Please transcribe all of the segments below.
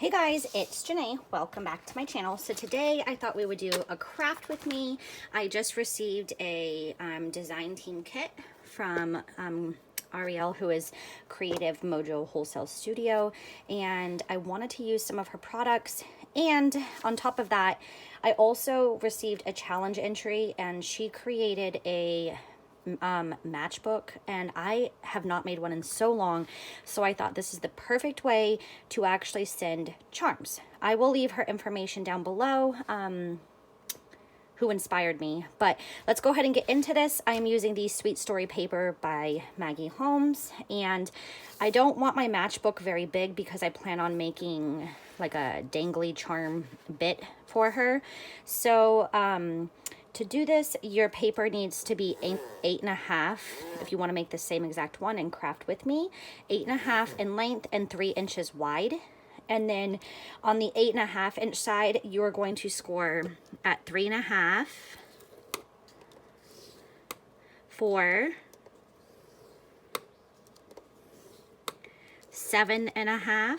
Hey guys, it's Janai. Welcome back to my channel. So today I thought we would do a craft with me. I just received a design team kit from Aurielles, who is creative Mojo Wholesale Studio, and I wanted to use some of her products. And on top of that, I also received a challenge entry, and she created a matchbook, and I have not made one in so long, so I thought this is the perfect way to actually send charms. I will leave her information down below, who inspired me, but let's go ahead and get into this. I'm using the Sweet Story paper by Maggie Holmes, and I don't want my matchbook very big because I plan on making like a dangly charm bit for her. So to do this, your paper needs to be 8.5 if you want to make the same exact one and craft with me. 8.5 in length and 3 inches wide. And then on the 8.5 inch side, you're going to score at 3.5, 4, 7.5,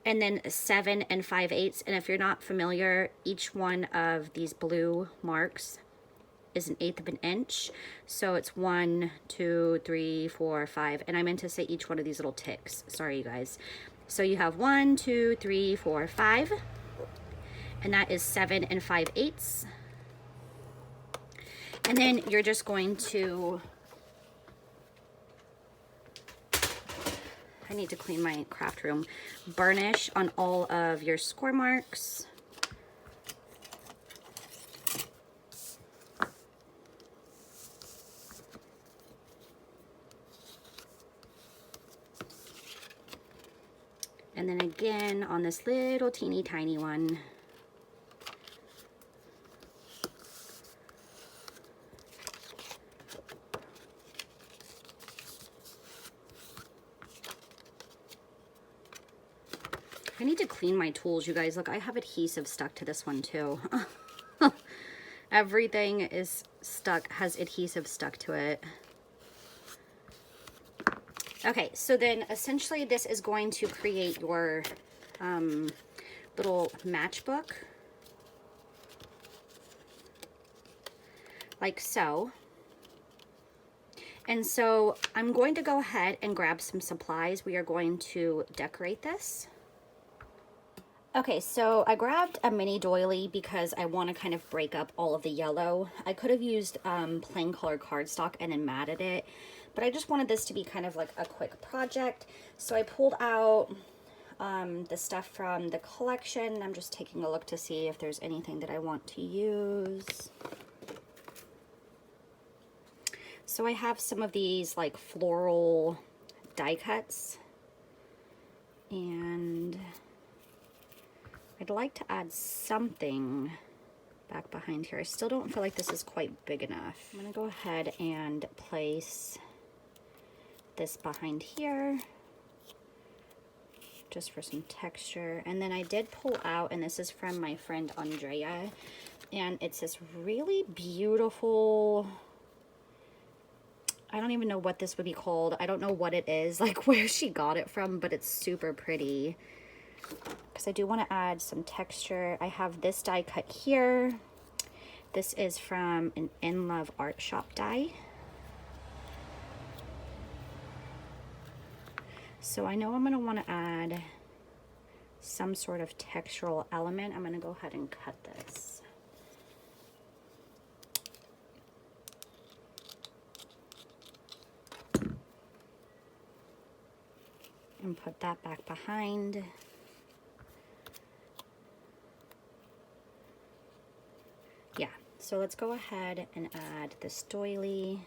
and then 7 5/8. And if you're not familiar, each one of these blue marks is 1/8 of an inch. So it's 1, 2, 3, 4, 5. And I meant to say each one of these little ticks. Sorry, you guys. So you have 1, 2, 3, 4, 5. And that is 7 5/8. And then you're just going to... I need to clean my craft room. Burnish on all of your score marks. And then again on this little teeny tiny one. I need to clean my tools, you guys. Look, I have adhesive stuck to this one too. Everything is stuck, has adhesive stuck to it. Okay, so then essentially this is going to create your little matchbook. Like so. And so I'm going to go ahead and grab some supplies. We are going to decorate this. Okay, so I grabbed a mini doily because I want to kind of break up all of the yellow. I could have used plain color cardstock and then matted it, but I just wanted this to be kind of like a quick project. So I pulled out the stuff from the collection. I'm just taking a look to see if there's anything that I want to use. So I have some of these like floral die cuts, and I'd like to add something back behind here. I still don't feel like this is quite big enough. I'm gonna go ahead and place this behind here just for some texture. And then I did pull out, and this is from my friend Andrea, and it's this really beautiful, I don't even know what this would be called. I don't know what it is, like where she got it from, but it's super pretty. Because I do want to add some texture. I have this die cut here. This is from an In Love art shop die. So I know I'm going to want to add some sort of textural element. I'm going to go ahead and cut this. And put that back behind. Yeah, so let's go ahead and add this doily.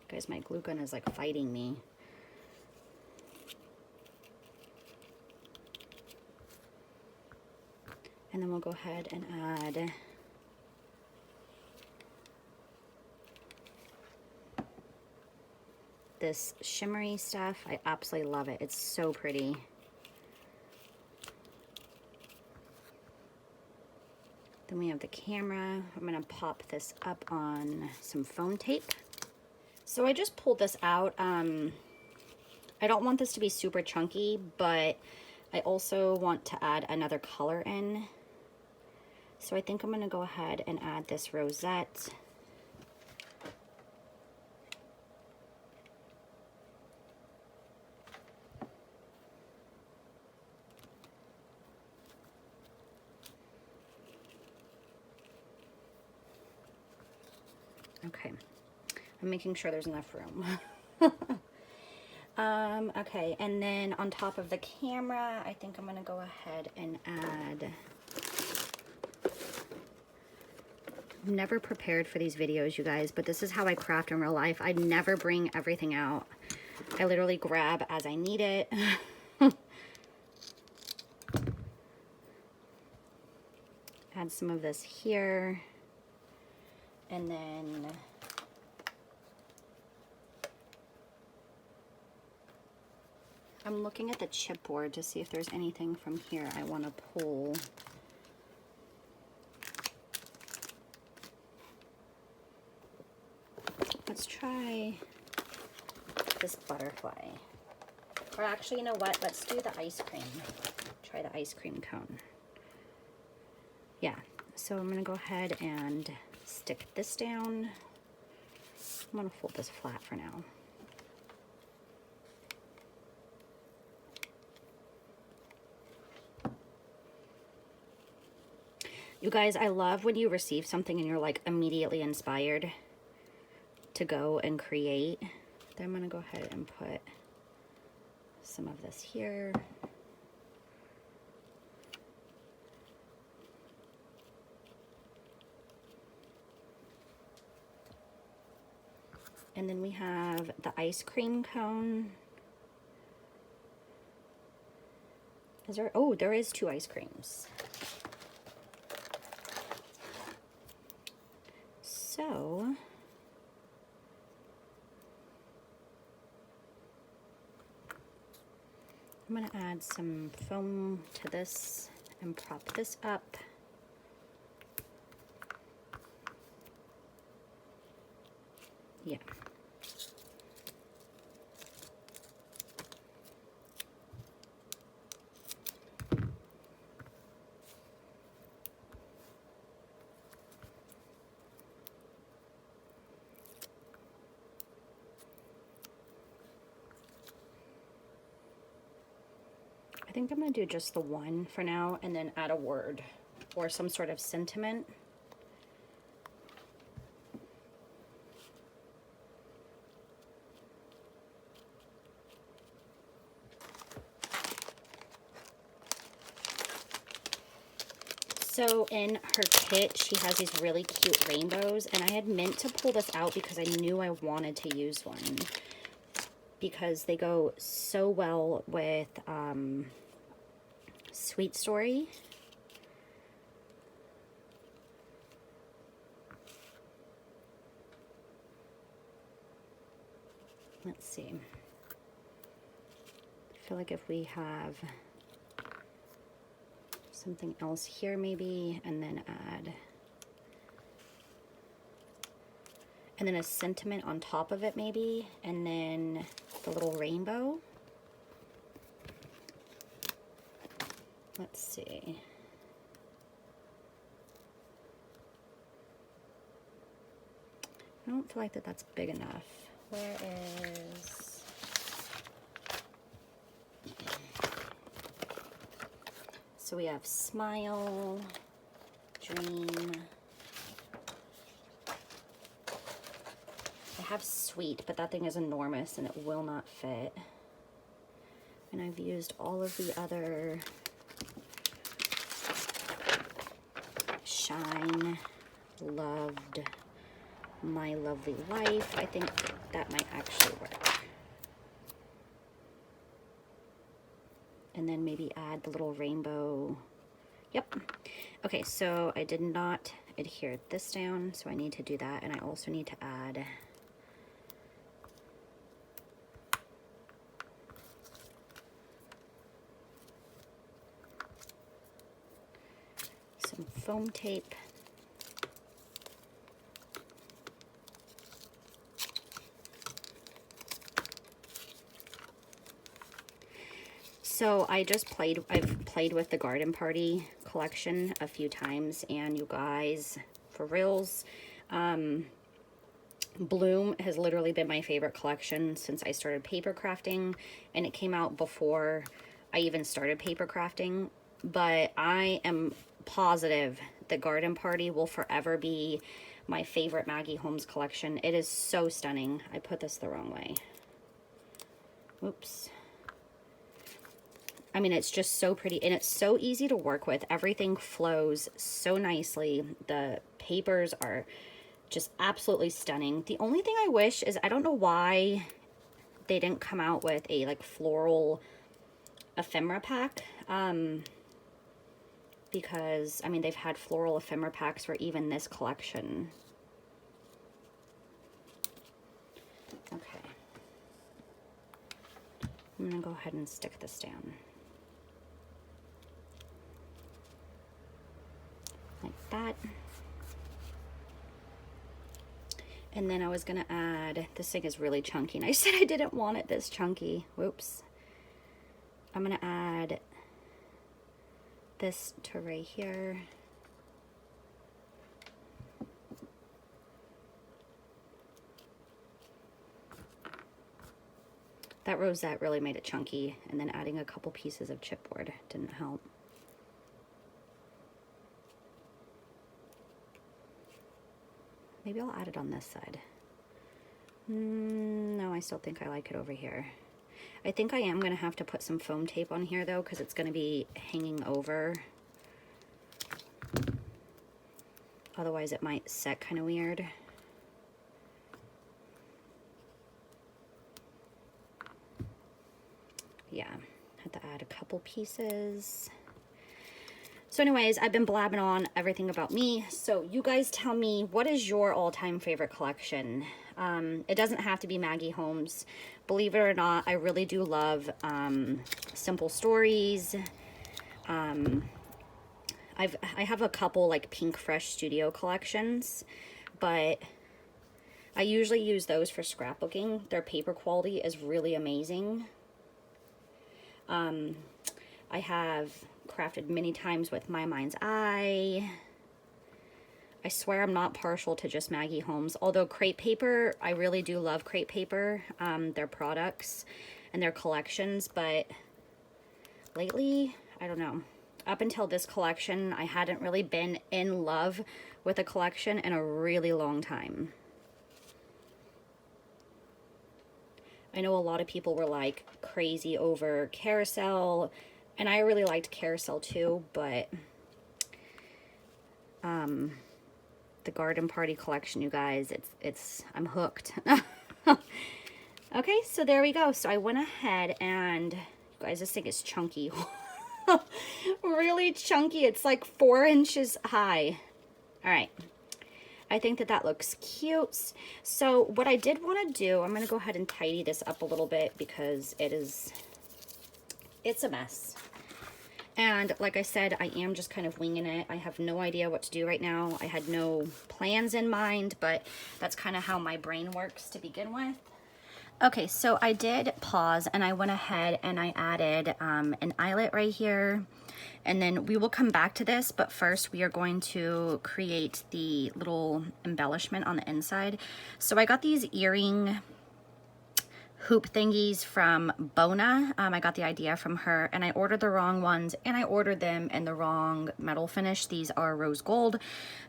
Guys, my glue gun is like fighting me. And then we'll go ahead and add this shimmery stuff. I absolutely love it. It's so pretty. Then we have the camera. I'm going to pop this up on some foam tape. So I just pulled this out. I don't want this to be super chunky, but I also want to add another color in. So I think I'm going to go ahead and add this rosette. Okay, I'm making sure there's enough room. Okay, and then on top of the camera, I think I'm gonna go ahead and add... I'm never prepared for these videos, you guys, but this is how I craft in real life. I never bring everything out. I literally grab as I need it. Add some of this here. And then I'm looking at the chipboard to see if there's anything from here I want to pull. Let's try this butterfly. Or actually, you know what? Let's do the ice cream. Try the ice cream cone. Yeah, so I'm going to go ahead and stick this down. I'm going to fold this flat for now. You guys, I love when you receive something and you're like immediately inspired to go and create. Then I'm going to go ahead and put some of this here. And then we have the ice cream cone. Is there, oh, there is 2 ice creams. So, I'm gonna add some foam to this and prop this up. Yeah. I think I'm going to do just the one for now and then add a word or some sort of sentiment. So in her kit, she has these really cute rainbows, and I had meant to pull this out because I knew I wanted to use one because they go so well with Sweet Story. Let's see. I feel like if we have something else here maybe, and then add, and then a sentiment on top of it maybe, and then the little rainbow. Let's see. I don't feel like that's big enough. Where is... So we have smile, dream. I have sweet, but that thing is enormous and it will not fit. And I've used all of the other shine, loved, my lovely life. I think that might actually work. And then maybe add the little rainbow. Yep. Okay, so I did not adhere this down, so I need to do that. And I also need to add some foam tape. So I've played with the Garden Party collection a few times, and you guys, for reals, Bloom has literally been my favorite collection since I started paper crafting, and it came out before I even started paper crafting. But I am positive that Garden Party will forever be my favorite Maggie Holmes collection. It is so stunning. I put this the wrong way. Oops. I mean, it's just so pretty, and it's so easy to work with. Everything flows so nicely. The papers are just absolutely stunning. The only thing I wish is, I don't know why they didn't come out with a like floral ephemera pack. Because, I mean, they've had floral ephemera packs for even this collection. Okay. I'm gonna go ahead and stick this down. Like that. And then I was gonna add, this thing is really chunky, and I said I didn't want it this chunky. Whoops. I'm gonna add this to right here. That rosette really made it chunky, and then adding a couple pieces of chipboard didn't help. Maybe I'll add it on this side. No, I still think I like it over here. I think I am going to have to put some foam tape on here though, because it's going to be hanging over. Otherwise it might set kind of weird. Yeah, had to add a couple pieces. So anyways, I've been blabbing on everything about me. So you guys tell me, what is your all-time favorite collection? It doesn't have to be Maggie Holmes. Believe it or not, I really do love simple stories. I have a couple like Pink Fresh Studio collections, but I usually use those for scrapbooking. Their paper quality is really amazing. I have crafted many times with My Mind's Eye. I swear I'm not partial to just Maggie Holmes, although crepe paper, I really do love crepe paper, their products and their collections, but lately, I don't know. Up until this collection, I hadn't really been in love with a collection in a really long time. I know a lot of people were like crazy over Carousel, and I really liked Carousel too, but the Garden Party collection, you guys, I'm hooked. Okay, so there we go. So I went ahead and, you guys, this thing is chunky. Really chunky. It's like 4 inches high. All right. I think that looks cute. So what I did want to do, I'm going to go ahead and tidy this up a little bit because it's a mess. And like I said, I am just kind of winging it. I have no idea what to do right now. I had no plans in mind, but that's kind of how my brain works to begin with. Okay, so I did pause and I went ahead and I added an eyelet right here. And then we will come back to this, but first we are going to create the little embellishment on the inside. So I got these earring hoop thingies from Bona. I got the idea from her, and I ordered the wrong ones, and I ordered them in the wrong metal finish. These are rose gold,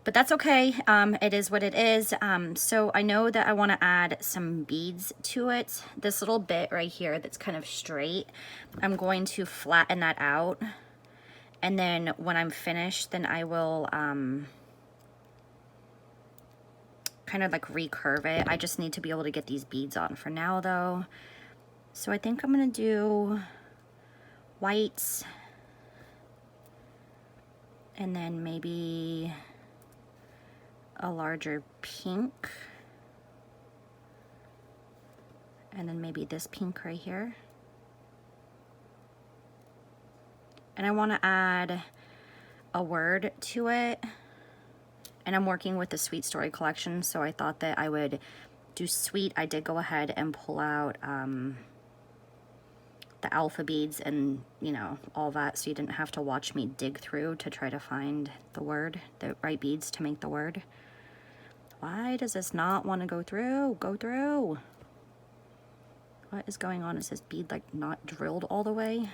but that's okay. It is what it is. So I know that I want to add some beads to it. This little bit right here that's kind of straight, I'm going to flatten that out. And then when I'm finished, then I will kind of like recurve it. I just need to be able to get these beads on for now though. So I think I'm gonna do white and then maybe a larger pink. And then maybe this pink right here. And I want to add a word to it. And I'm working with the Sweet Story collection, so I thought that I would do sweet. I did go ahead and pull out the alpha beads and, you know, all that, so you didn't have to watch me dig through to try to find the word, the right beads to make the word. Why does this not want to go through? Go through. What is going on? Is this bead like not drilled all the way?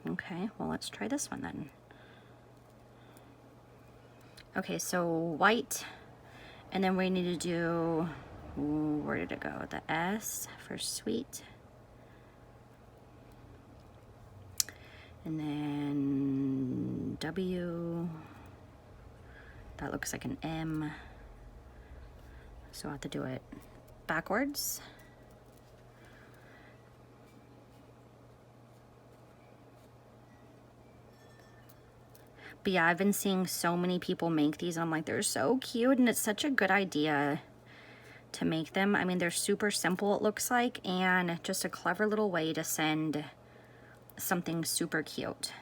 Okay, well, let's try this one then. Okay, so white, and then we need to do, where did it go? The S for sweet. And then W, that looks like an M. So I have to do it backwards. But yeah, I've been seeing so many people make these, and I'm like, they're so cute, and it's such a good idea to make them. I mean, they're super simple, it looks like, and just a clever little way to send something super cute.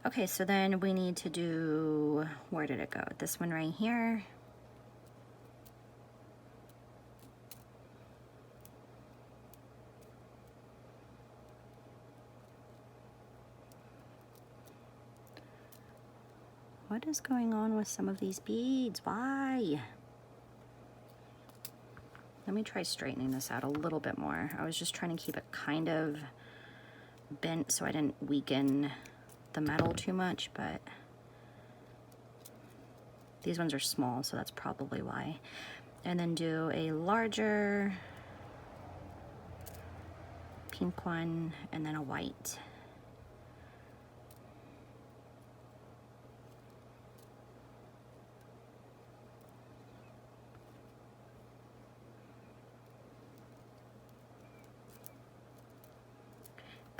Okay, so then we need to do, where did it go? This one right here. What is going on with some of these beads? Why? Let me try straightening this out a little bit more. I was just trying to keep it kind of bent so I didn't weaken the metal too much, but these ones are small, so that's probably why. And then do a larger pink one and then a white.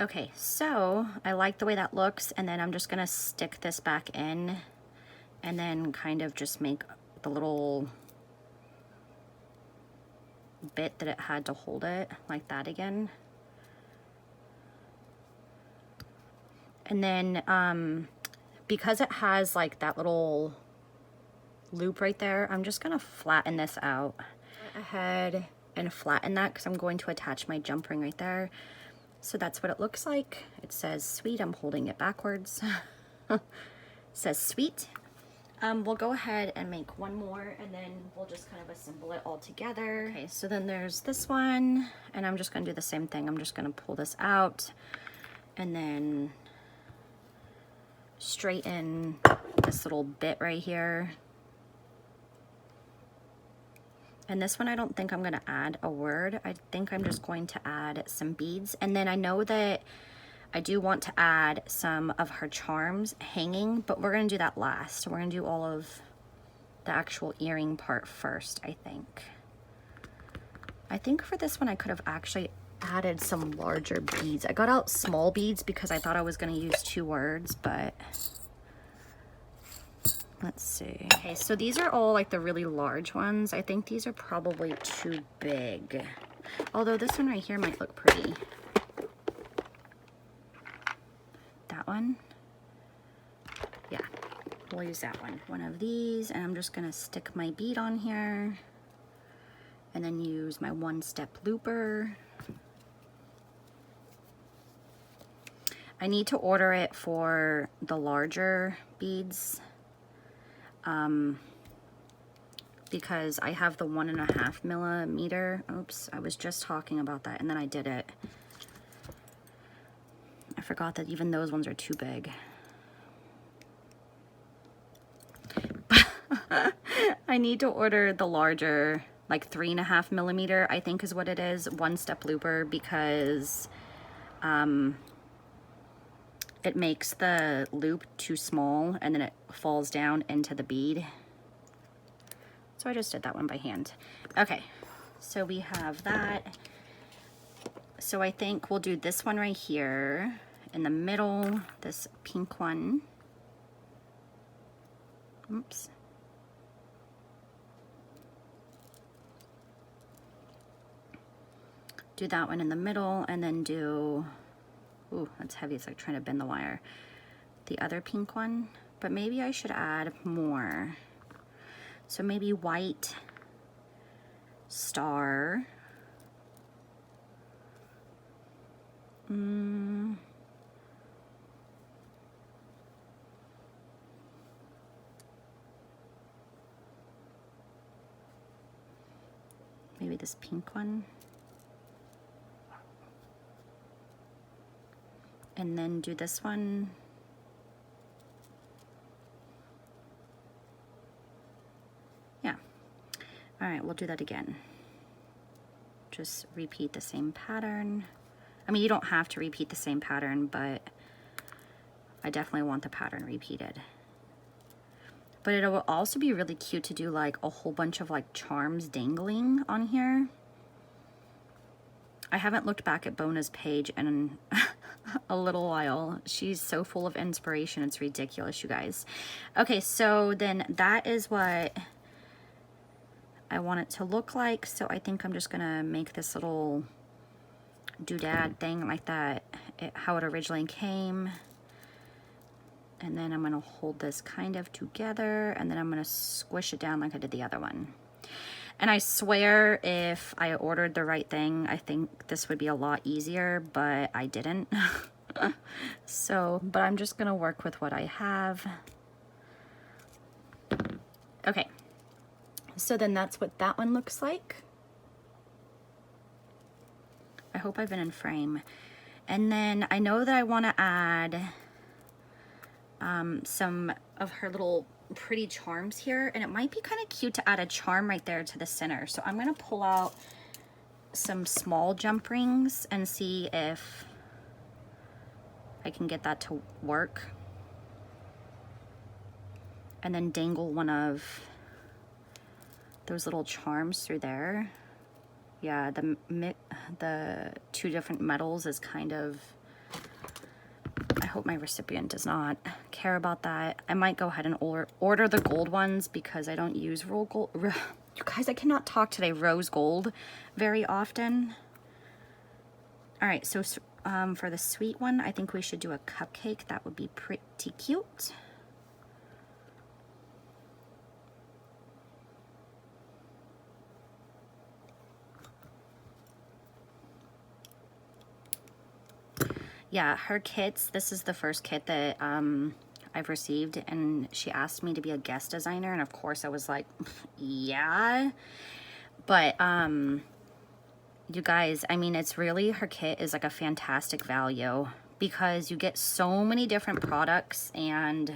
Okay, so I like the way that looks, and then I'm just gonna stick this back in and then kind of just make the little bit that it had to hold it like that again. And then because it has like that little loop right there, I'm just gonna flatten this out. Go ahead and flatten that because I'm going to attach my jump ring right there. So that's what it looks like. It says sweet. I'm holding it backwards. It says sweet. We'll go ahead and make one more, and then we'll just kind of assemble it all together. Okay, so then there's this one, and I'm just gonna do the same thing. I'm just gonna pull this out and then straighten this little bit right here. And this one, I don't think I'm gonna add a word. I think I'm just going to add some beads. And then I know that I do want to add some of her charms hanging, but we're gonna do that last. We're gonna do all of the actual earring part first, I think. I think for this one, I could have actually added some larger beads. I got out small beads because I thought I was gonna use 2 words, but let's see. Okay, so these are all like the really large ones. I think these are probably too big. Although this one right here might look pretty. That one? Yeah, we'll use that one. One of these, and I'm just gonna stick my bead on here and then use my 1-step looper. I need to order it for the larger beads. Because I have the 1.5 millimeter. Oops, I was just talking about that and then I did it. I forgot that even those ones are too big. I need to order the larger, like 3.5 millimeter, I think is what it is, 1-step looper, because it makes the loop too small and then it falls down into the bead. So I just did that one by hand. Okay, so we have that. So I think we'll do this one right here in the middle, this pink one. Oops. Do that one in the middle and then do, ooh, that's heavy, it's like trying to bend the wire. The other pink one, but maybe I should add more. So maybe white star. Maybe this pink one. And then do this one. Yeah. All right, we'll do that again. Just repeat the same pattern. I mean, you don't have to repeat the same pattern, but I definitely want the pattern repeated. But it will also be really cute to do like a whole bunch of like charms dangling on here. I haven't looked back at Bona's page in a little while. She's so full of inspiration. It's ridiculous, you guys. Okay, so then that is what I want it to look like. So I think I'm just gonna make this little doodad thing like that, how it originally came. And then I'm gonna hold this kind of together, and then I'm gonna squish it down like I did the other one. And I swear if I ordered the right thing, I think this would be a lot easier, but I didn't. So, but I'm just gonna work with what I have. Okay, so then that's what that one looks like. I hope I've been in frame. And then I know that I wanna add some of her little pretty charms here, and it might be kind of cute to add a charm right there to the center. So I'm gonna pull out some small jump rings and see if I can get that to work, and then dangle one of those little charms through there. Yeah, the two different metals is kind of, I hope my recipient does not care about that. I might go ahead and order the gold ones because I don't use roll gold. You guys, I cannot talk today. Rose gold very often. All right, so for the sweet one, I think we should do a cupcake. That would be pretty cute. Yeah, her kits, this is the first kit that I've received, and she asked me to be a guest designer, and of course I was like, yeah. But you guys, I mean, it's really, her kit is like a fantastic value because you get so many different products, and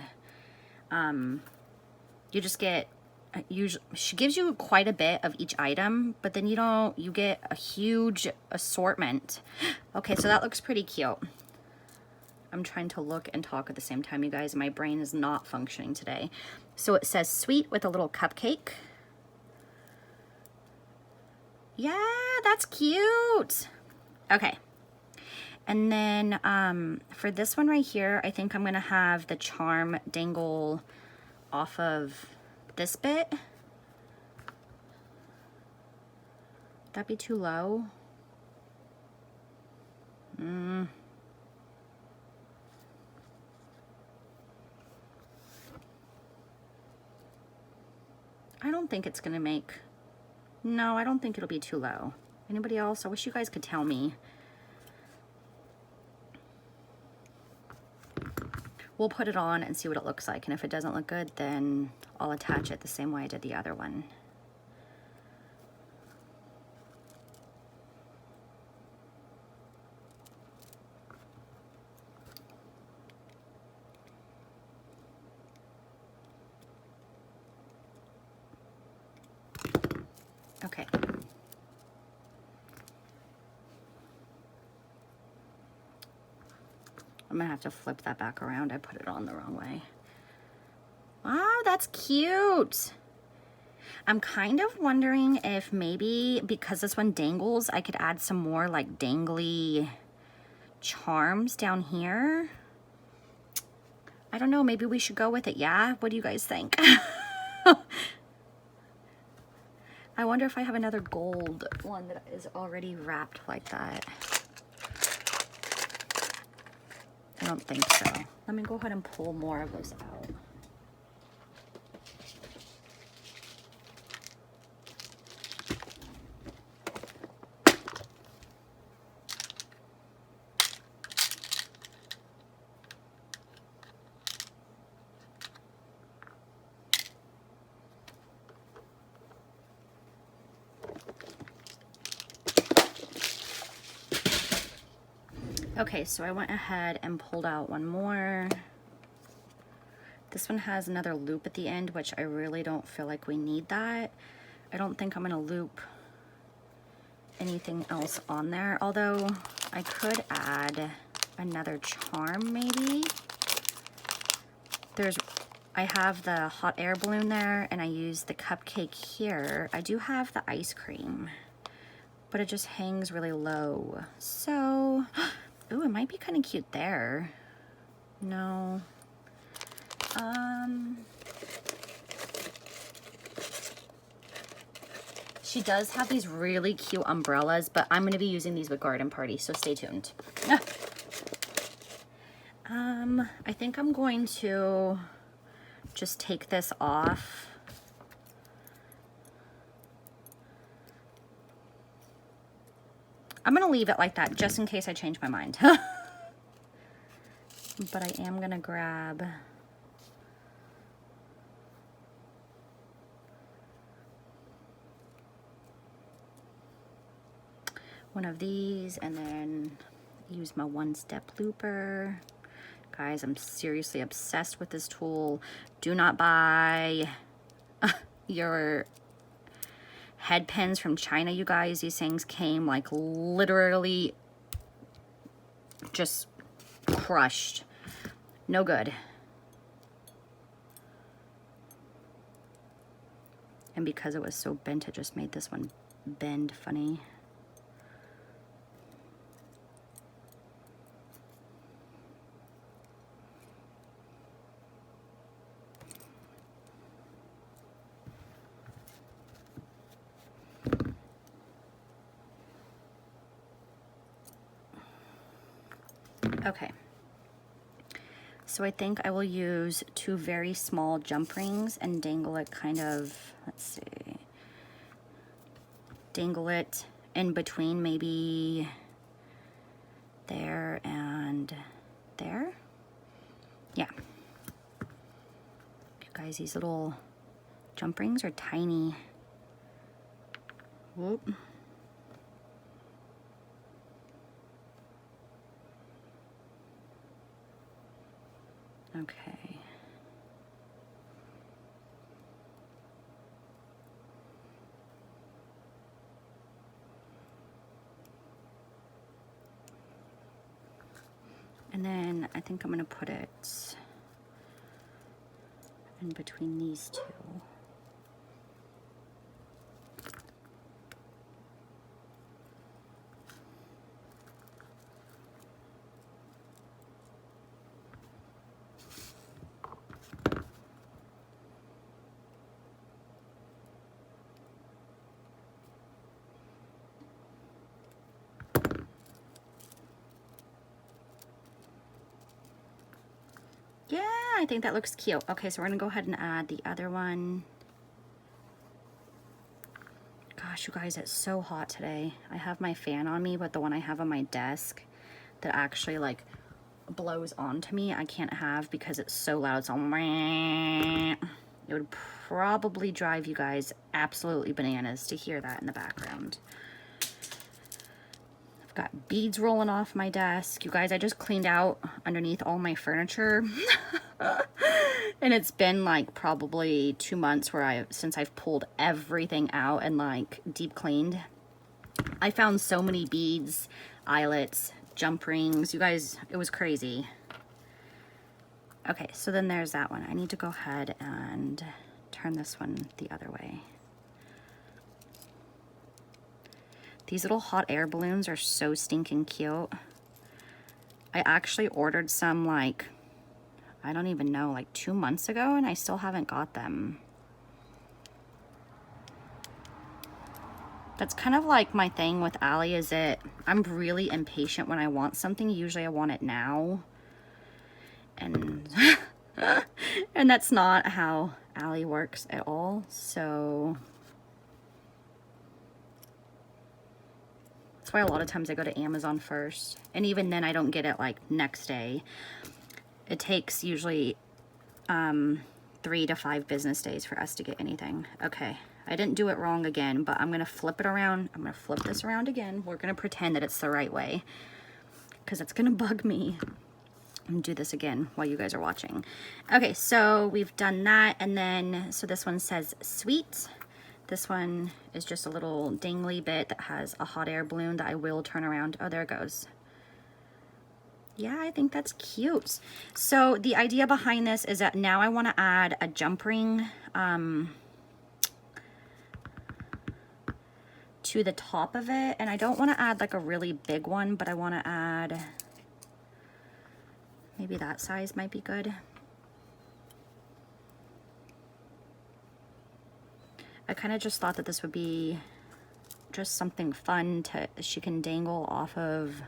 you just get, she gives you quite a bit of each item, but then you get a huge assortment. Okay, so that looks pretty cute. I'm trying to look and talk at the same time, you guys. My brain is not functioning today. So it says sweet with a little cupcake. Yeah, that's cute. Okay. And then for this one right here, I think I'm going to have the charm dangle off of this bit. Would that be too low? I don't think it's gonna make, no, I don't think it'll be too low. Anybody else? I wish you guys could tell me. We'll put it on and see what it looks like, and if it doesn't look good, then I'll attach it the same way I did the other one. Okay. I'm gonna have to flip that back around. I put it on the wrong way. Wow, that's cute. I'm kind of wondering if maybe because this one dangles, I could add some more like dangly charms down here. I don't know, maybe we should go with it, yeah? What do you guys think? I wonder if I have another gold one that is already wrapped like that. I don't think so. Let me go ahead and pull more of those out. Okay, so I went ahead and pulled out one more. This one has another loop at the end, which I really don't feel like we need that. I don't think I'm gonna loop anything else on there, although I could add another charm maybe. I have the hot air balloon there, and I use the cupcake here. I do have the ice cream, but it just hangs really low. So, ooh, it might be kind of cute there. No. She does have these really cute umbrellas, but I'm gonna be using these with Garden Party, so stay tuned. I think I'm going to just take this off. I'm gonna leave it like that just in case I change my mind. But I am gonna grab one of these and then use my one-step looper. Guys, I'm seriously obsessed with this tool. Do not buy your head pins from China, you guys. These things came like literally just crushed. No good. And because it was so bent, it just made this one bend funny. Okay, so I think I will use 2 very small jump rings and dangle it kind of, let's see, dangle it in between maybe there and there. Yeah. You guys, these little jump rings are tiny. Whoop. Okay. And then I think I'm going to put it in between these two. Yeah, I think that looks cute. Okay, so we're gonna go ahead and add the other one. Gosh, you guys, it's so hot today. I have my fan on me, but the one I have on my desk that actually like blows onto me, I can't have because it's so loud. It's all, it would probably drive you guys absolutely bananas to hear that in the background. Got beads rolling off my desk. You guys, I just cleaned out underneath all my furniture. And it's been like probably 2 months since I've pulled everything out and like deep cleaned. I found so many beads, eyelets, jump rings. You guys, it was crazy. Okay, so then there's that one. I need to go ahead and turn this one the other way. These little hot air balloons are so stinking cute. I actually ordered some like, I don't even know, like 2 months ago, and I still haven't got them. That's kind of like my thing with Allie, is that I'm really impatient when I want something. Usually I want it now. And, and that's not how Allie works at all, so... That's why a lot of times I go to Amazon first, and even then I don't get it like next day. It takes usually 3 to 5 business days for us to get anything. Okay, I didn't do it wrong again, but I'm gonna flip it around. I'm gonna flip this around again. We're gonna pretend that it's the right way. because it's gonna bug me. I'm gonna do this again while you guys are watching. Okay, so we've done that, and then, so this one says sweet. This one is just a little dangly bit that has a hot air balloon that I will turn around. Oh, there it goes. Yeah, I think that's cute. So the idea behind this is that now I want to add a jump ring to the top of it, and I don't want to add like a really big one, but I want to add, maybe that size might be good. I kind of just thought that this would be just something fun to, she can dangle off of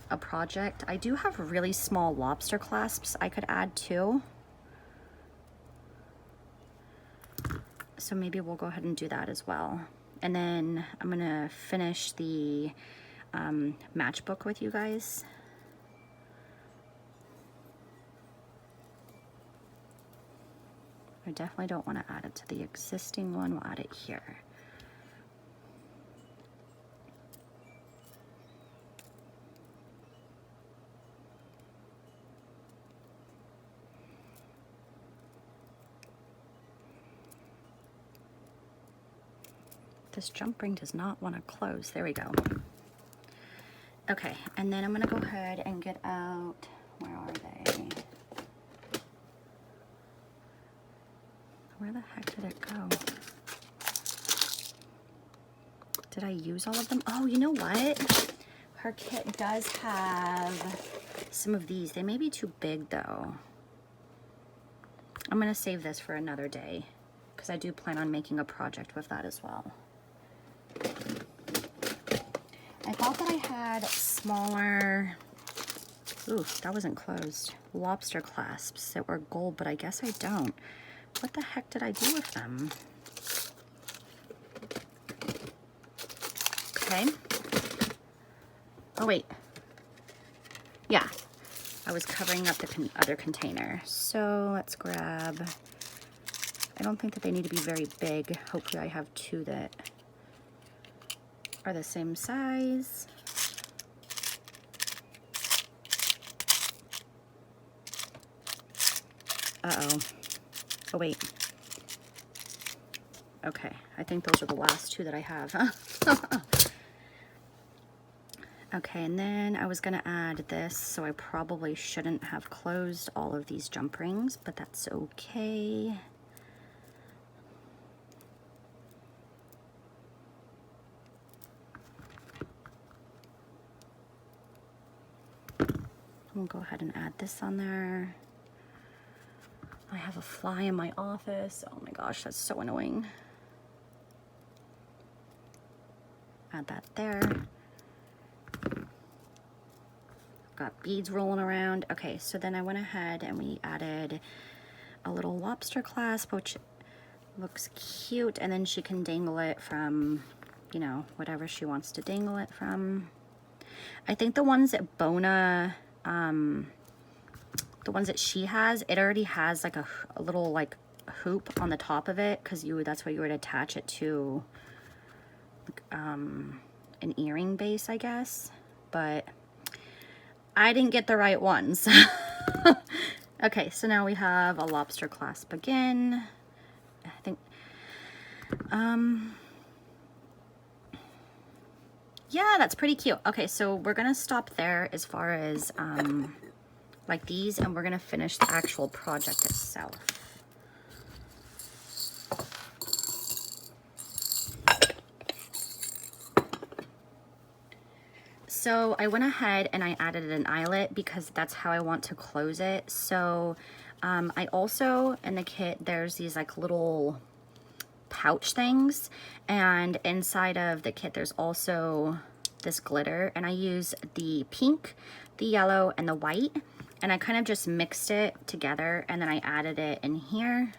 a project. I do have really small lobster clasps I could add too. So maybe we'll go ahead and do that as well. And then I'm gonna finish the matchbook with you guys. I definitely don't want to add it to the existing one. We'll add it here. This jump ring does not want to close. There we go. Okay, and then I'm gonna go ahead and get out, where are they? Where the heck did it go? Did I use all of them? Oh, you know what? Her kit does have some of these. They may be too big though. I'm gonna save this for another day because I do plan on making a project with that as well. I thought that I had smaller, ooh, that wasn't closed, lobster clasps that were gold, but I guess I don't. What the heck did I do with them? Okay. Oh, wait. Yeah, I was covering up the other container. So let's grab, I don't think that they need to be very big. Hopefully I have two that are the same size. Uh-oh. Oh, wait. Okay, I think those are the last two that I have. Okay, and then I was gonna add this, so I probably shouldn't have closed all of these jump rings, but that's okay. We'll go ahead and add this on there. I have a fly in my office. Oh my gosh, that's so annoying. Add that there. Got beads rolling around. Okay, so then I went ahead and we added a little lobster clasp, which looks cute, and then she can dangle it from, you know, whatever she wants to dangle it from. I think the ones that Bona, the ones that she has, it already has like a little like hoop on the top of it, because that's why you would attach it to an earring base, I guess, but I didn't get the right ones. Okay, so now we have a lobster clasp again. I think, yeah, that's pretty cute. Okay, so we're gonna stop there as far as like these, and we're gonna finish the actual project itself. So I went ahead and I added an eyelet because that's how I want to close it. So I also, in the kit, there's these like little pouch things, and inside of the kit there's also this glitter, and I use the pink, the yellow, and the white, and I kind of just mixed it together, and then I added it in here.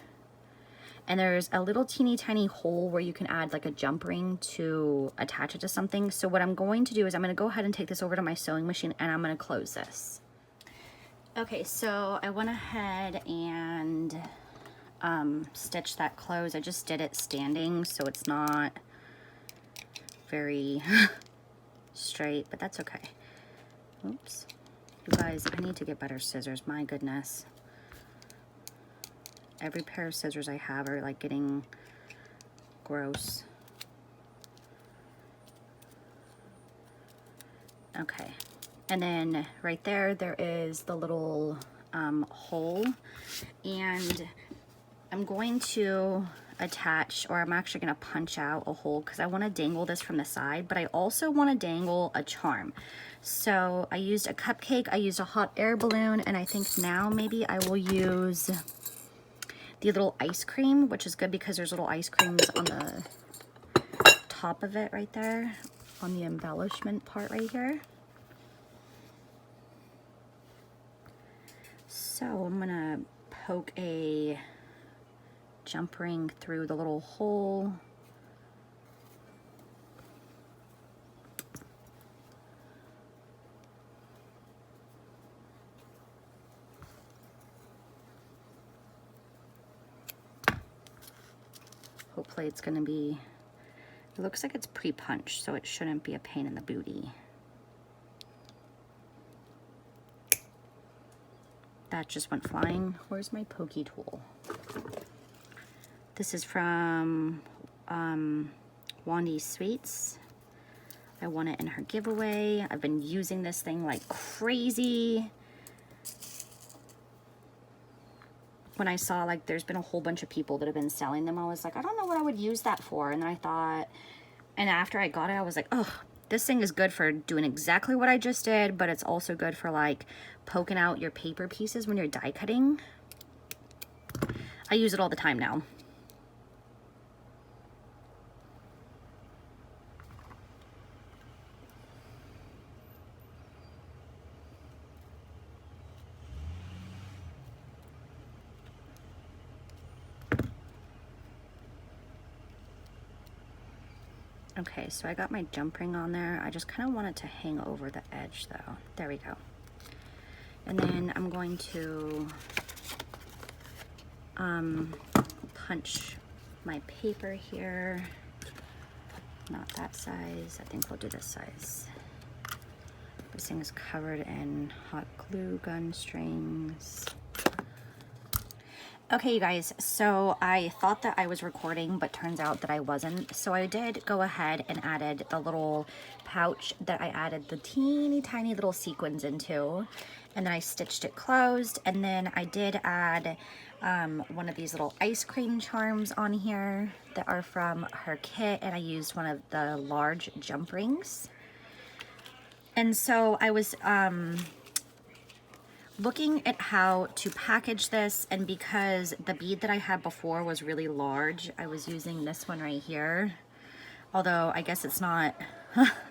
And there's a little teeny tiny hole where you can add like a jump ring to attach it to something. So what I'm going to do is I'm going to go ahead and take this over to my sewing machine, and I'm going to close this. Okay, so I went ahead and stitched that close. I just did it standing, so it's not very straight, but that's okay. Oops. You guys, I need to get better scissors. My goodness. Every pair of scissors I have are like getting gross. Okay. And then right there, there is the little hole. And I'm going to attach, or I'm actually going to punch out a hole because I want to dangle this from the side, but I also want to dangle a charm. So I used a cupcake, I used a hot air balloon, and I think now maybe I will use the little ice cream, which is good because there's little ice creams on the top of it right there, on the embellishment part right here. So I'm gonna poke a jump ring through the little hole. Hopefully it's gonna be, it looks like it's pre-punched, so it shouldn't be a pain in the booty. That just went flying. Where's my pokey tool? This is from Wandy Sweets. I won it in her giveaway. I've been using this thing like crazy. When I saw like there's been a whole bunch of people that have been selling them, I was like, I don't know what I would use that for. And then I thought, and after I got it, I was like, oh, this thing is good for doing exactly what I just did, but it's also good for like poking out your paper pieces when you're die cutting. I use it all the time now. Okay, so I got my jump ring on there. I just kind of want it to hang over the edge though. There we go. And then I'm going to punch my paper here. Not that size. I think we'll do this size. This thing is covered in hot glue gun strings. Okay, you guys, so I thought that I was recording, but turns out that I wasn't. So I did go ahead and added the little pouch that I added the teeny tiny little sequins into, and then I stitched it closed. And then I did add one of these little ice cream charms on here that are from her kit, and I used one of the large jump rings. And so I was looking at how to package this, and because the bead that I had before was really large, I was using this one right here, although I guess it's not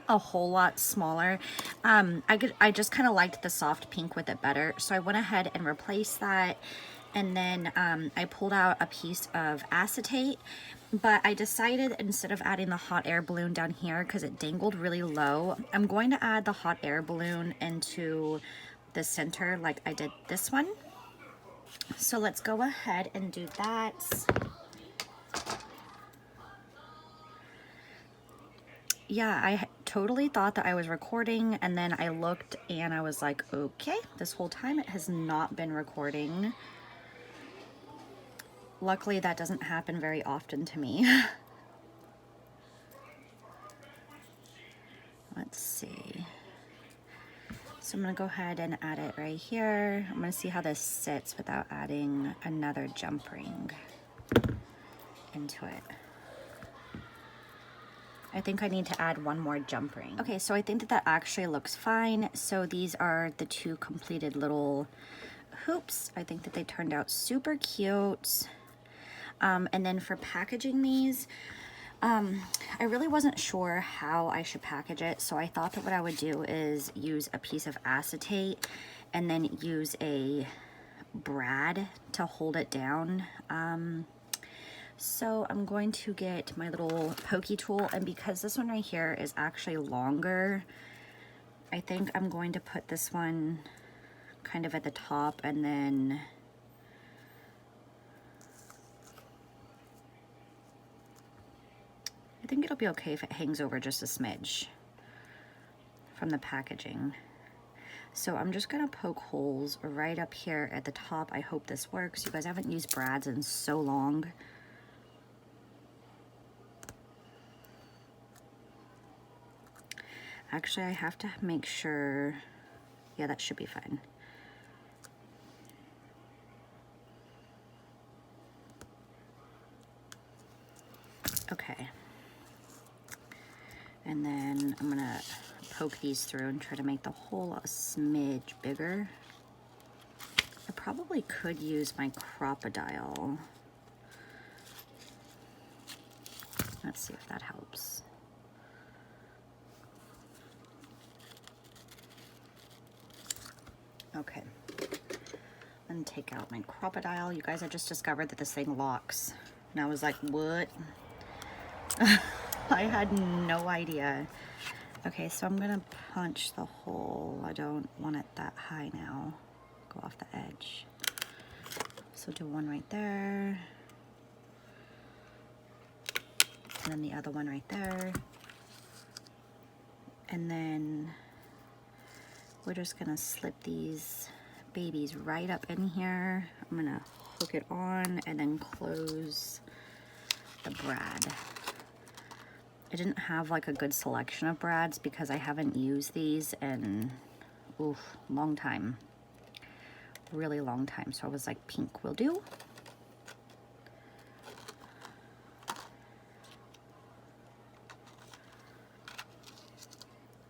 a whole lot smaller. I just kind of liked the soft pink with it better, so I went ahead and replaced that. And then I pulled out a piece of acetate, but I decided instead of adding the hot air balloon down here, because it dangled really low, I'm going to add the hot air balloon into the center like I did this one. So let's go ahead and do that. Yeah, I totally thought that I was recording, and then I looked and I was like, okay, this whole time it has not been recording. Luckily that doesn't happen very often to me. Let's see. So I'm gonna go ahead and add it right here. I'm gonna see how this sits without adding another jump ring into it. I think I need to add one more jump ring. Okay, so I think that that actually looks fine. So these are the two completed little hoops. I think that they turned out super cute. And then for packaging these, I really wasn't sure how I should package it, so I thought that what I would do is use a piece of acetate and then use a brad to hold it down. So I'm going to get my little pokey tool, and because this one right here is actually longer, I think I'm going to put this one kind of at the top, and then I think it'll be okay if it hangs over just a smidge from the packaging. So I'm just gonna poke holes right up here at the top. I hope this works. You guys, I haven't used brads in so long. Actually, I have to make sure, yeah, that should be fine. Okay. And then I'm gonna poke these through and try to make the hole a smidge bigger. I probably could use my crocodile. Let's see if that helps. Okay. Then take out my crocodile. You guys, I just discovered that this thing locks. And I was like, what? I had no idea. Okay, so I'm gonna punch the hole. I don't want it that high now. Go off the edge. So do one right there. And then the other one right there. And then we're just gonna slip these babies right up in here. I'm gonna hook it on and then close the brad. I didn't have like a good selection of brads because I haven't used these in, oof, long time. Really long time. So I was like, pink will do.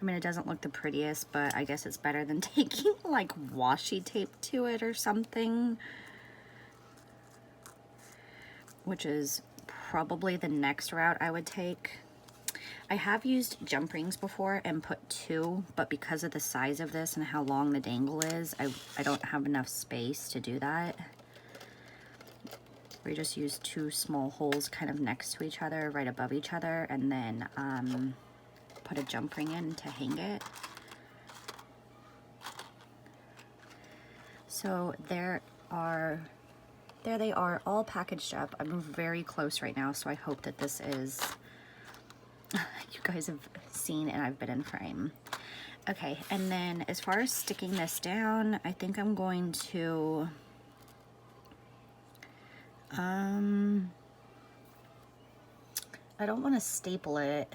I mean, it doesn't look the prettiest, but I guess it's better than taking like washi tape to it or something. Which is probably the next route I would take. I have used jump rings before and put 2, but because of the size of this and how long the dangle is, I don't have enough space to do that. We just use 2 small holes kind of next to each other, right above each other, and then put a jump ring in to hang it. So there they are, all packaged up. I'm very close right now, so I hope that this is, you guys have seen and I've been in frame. Okay, and then as far as sticking this down, I think I'm going to, I don't want to staple it,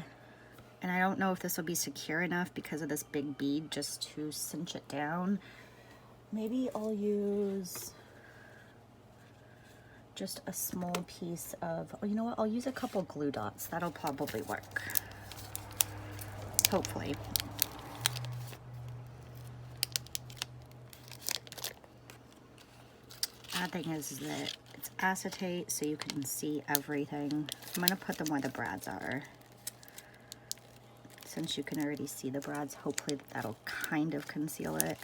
and I don't know if this will be secure enough because of this big bead just to cinch it down. Maybe I'll use just a small piece of, oh, you know what? I'll use a couple glue dots. That'll probably work. Hopefully. Bad thing is that it's acetate, so you can see everything. I'm gonna put them where the brads are. Since you can already see the brads, hopefully that'll kind of conceal it.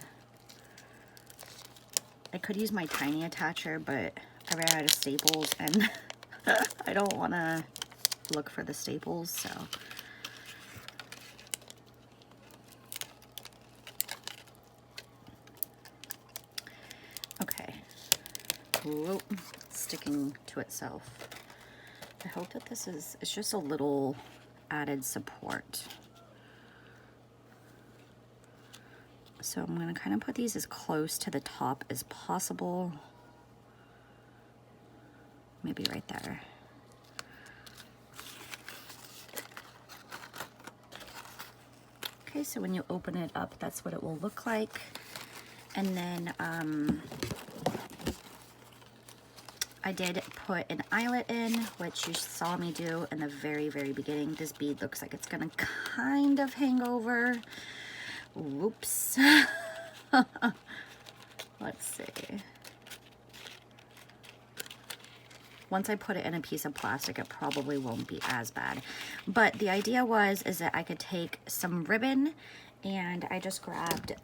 I could use my tiny attacher, but I ran out of staples and I don't want to look for the staples, so. Okay. Whoop. Sticking to itself. I hope that this is, it's just a little added support. So I'm going to kind of put these as close to the top as possible. Maybe right there. Okay, so when you open it up, that's what it will look like. And then I did put an eyelet in, which you saw me do in the very, very beginning. This bead looks like it's gonna kind of hang over. Whoops. Let's see. Once I put it in a piece of plastic, it probably won't be as bad. But the idea is that I could take some ribbon, and I just grabbed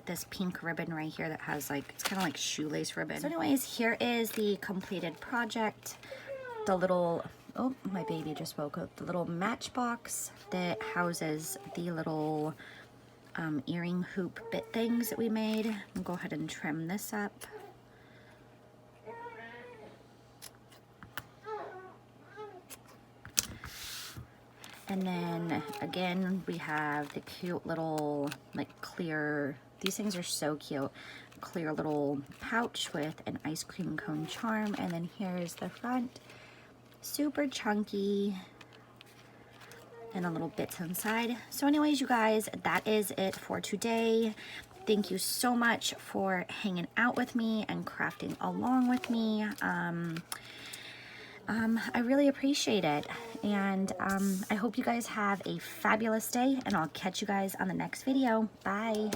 this pink ribbon right here that has like, it's kind of like shoelace ribbon. So anyways, here is the completed project. The little, oh, my baby just woke up. The little matchbox that houses the little earring hoop bit things that we made. I'll go ahead and trim this up. And then again, we have the cute little like clear, these things are so cute, clear little pouch with an ice cream cone charm. And then here's the front, super chunky, and a little bits inside. So anyways, you guys, that is it for today. Thank you so much for hanging out with me and crafting along with me. I really appreciate it. And I hope you guys have a fabulous day, and I'll catch you guys on the next video. Bye.